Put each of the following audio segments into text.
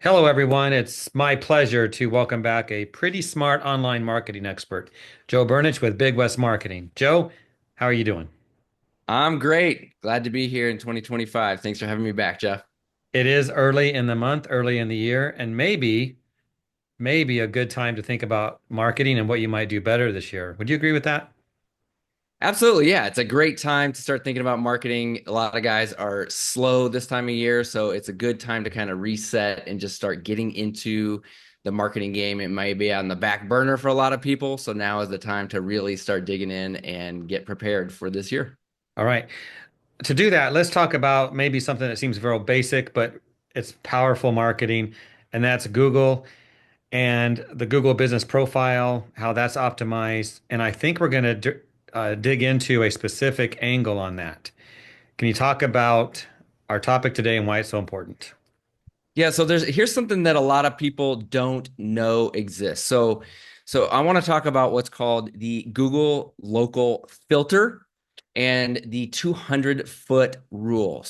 Hello, everyone. It's my pleasure to welcome back a pretty smart online marketing expert, Joe Burnich with Big West Marketing. Joe, how are you doing? I'm great. Glad to be here in 2025. Thanks for having me back, Jeff. It is early in the month, early in the year, and maybe a good time to think about marketing and what you might do better this year. Would you agree with that? Absolutely. Yeah. It's a great time to start thinking about marketing. A lot of guys are slow this time of year. So it's a good time to kind of reset and just start getting into the marketing game. It might be on the back burner for a lot of people. So now is the time to really start digging in and get prepared for this year. All right. To do that, let's talk about maybe something that seems very basic, but it's powerful marketing, and that's Google and the Google business profile, how that's optimized. And I think we're going to dig into a specific angle on that. Can you talk about our topic today and why it's so important? Yeah, so here's something that a lot of people don't know exists. So I want to talk about what's called the Google local filter and the 200-foot rule.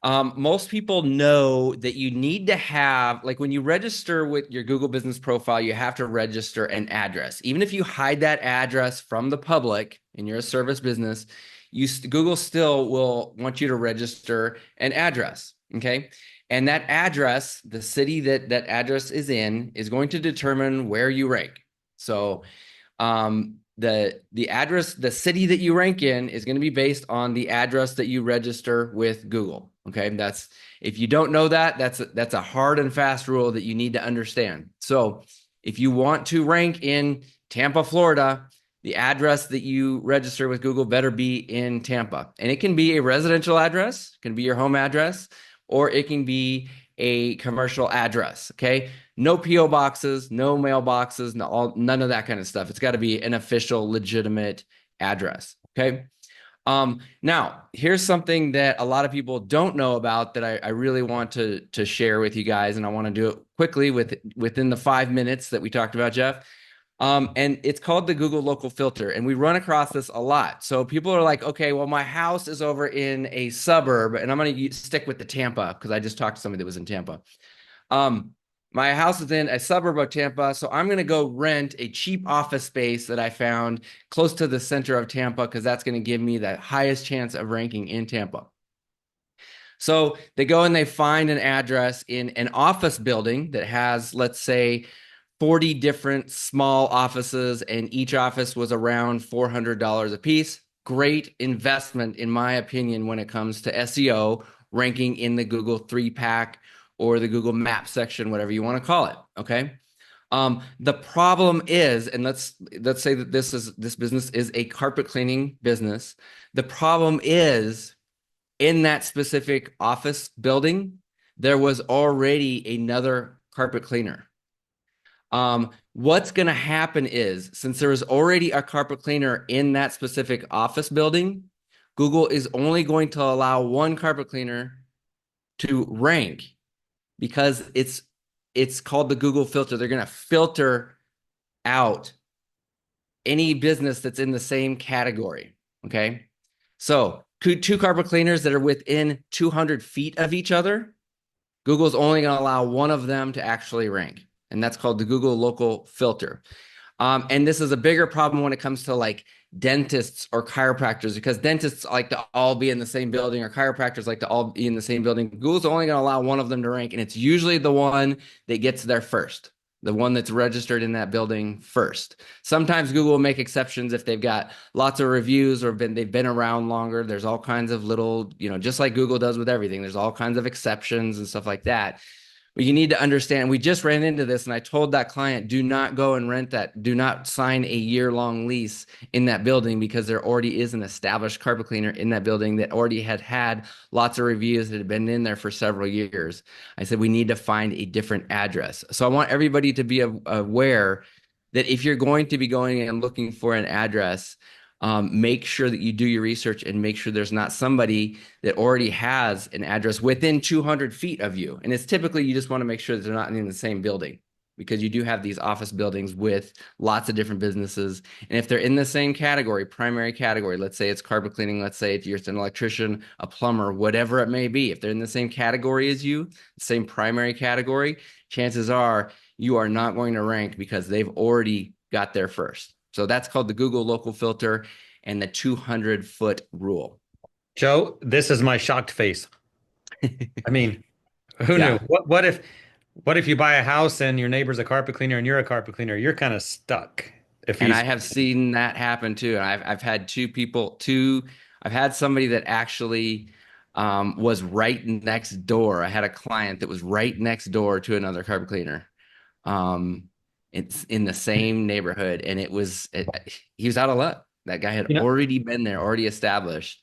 Most people know that you need to have, like when you register with your Google business profile, you have to register an address. Even if you hide that address from the public and you're a service business, Google still will want you to register an address. Okay. And that address, the city that that address is in, is going to determine where you rank. So the address, the city that you rank in is going to be based on the address that you register with Google. Okay. That's if you don't know that, that's a hard and fast rule that you need to understand. So if you want to rank in Tampa, Florida, the address that you register with Google better be in Tampa. And it can be a residential address, can be your home address, or it can be a commercial address. Okay. No PO boxes, no mailboxes, none of that kind of stuff. It's got to be an official, legitimate address. Okay. Now, here's something that a lot of people don't know about that I really want to share with you guys, and I want to do it quickly within the 5 minutes that we talked about, Jeff. And it's called the Google local filter. And we run across this a lot. So people are like, okay, well, my house is over in a suburb, and I'm going to stick with the Tampa because I just talked to somebody that was in Tampa. Um, my house is in a suburb of Tampa, so I'm going to go rent a cheap office space that I found close to the center of Tampa because that's going to give me the highest chance of ranking in Tampa. So they go and they find an address in an office building that has, let's say, 40 different small offices, and each office was around $400 a piece. Great investment, in my opinion, when it comes to SEO, ranking in the Google 3-pack or the Google Map section, whatever you want to call it. Okay. The problem is, and let's say that this business is a carpet cleaning business. The problem is in that specific office building, there was already another carpet cleaner. What's going to happen is, since there is already a carpet cleaner in that specific office building, Google is only going to allow one carpet cleaner to rank because it's called the Google filter. They're going to filter out any business that's in the same category. Okay. So two carpet cleaners that are within 200 feet of each other, Google's only going to allow one of them to actually rank. And that's called the Google local filter. And this is a bigger problem when it comes to like dentists or chiropractors, because dentists like to all be in the same building, or chiropractors like to all be in the same building. Google's only going to allow one of them to rank, and it's usually the one that gets there first, the one that's registered in that building first. Sometimes Google will make exceptions if they've got lots of reviews or they've been around longer. There's all kinds of little, just like Google does with everything, there's all kinds of exceptions and stuff like that. But you need to understand, we just ran into this, and I told that client, do not go and rent that. Do not sign a year-long lease in that building, because there already is an established carpet cleaner in that building that already had lots of reviews that had been in there for several years. I said, we need to find a different address. So I want everybody to be aware that if you're going to be going and looking for an address, make sure that you do your research and make sure there's not somebody that already has an address within 200 feet of you. And it's typically, you just want to make sure that they're not in the same building. because you do have these office buildings with lots of different businesses. And if they're in the same category, primary category, let's say it's carpet cleaning, let's say it's an electrician, a plumber, whatever it may be, if they're in the same category as you, same primary category, chances are you are not going to rank because they've already got there first. So that's called the Google local filter and the 200-foot rule. Joe, this is my shocked face. I mean, who knew? Yeah. What if you buy a house and your neighbor's a carpet cleaner and you're a carpet cleaner? You're kind of stuck if And I he's, have seen that happen too. And I've had I've had somebody that actually was right next door. I had a client that was right next door to another carpet cleaner. It's in the same neighborhood, and he was out of luck. That guy had you know, already been there, already established.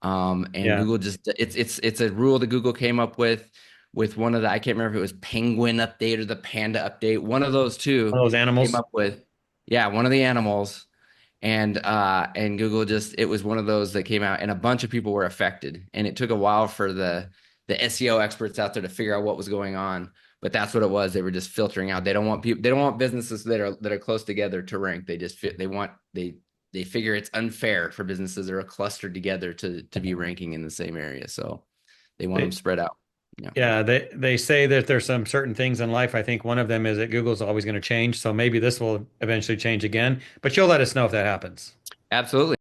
And yeah, Google just it's a rule that Google came up with one of the, I can't remember if it was Penguin update or the Panda update. One of those one two of those came animals. up with, yeah, one of the animals. And Google just, it was one of those that came out, and a bunch of people were affected. And it took a while for the SEO experts out there to figure out what was going on. But that's what it was. They were just filtering out. They don't want people, they don't want businesses that are close together to rank. They just fit, they figure it's unfair for businesses that are clustered together to be ranking in the same area. So they want them They, spread out. Yeah. yeah, they say that there's some certain things in life. I think one of them is that Google's always going to change. So maybe this will eventually change again, but you'll let us know if that happens. Absolutely.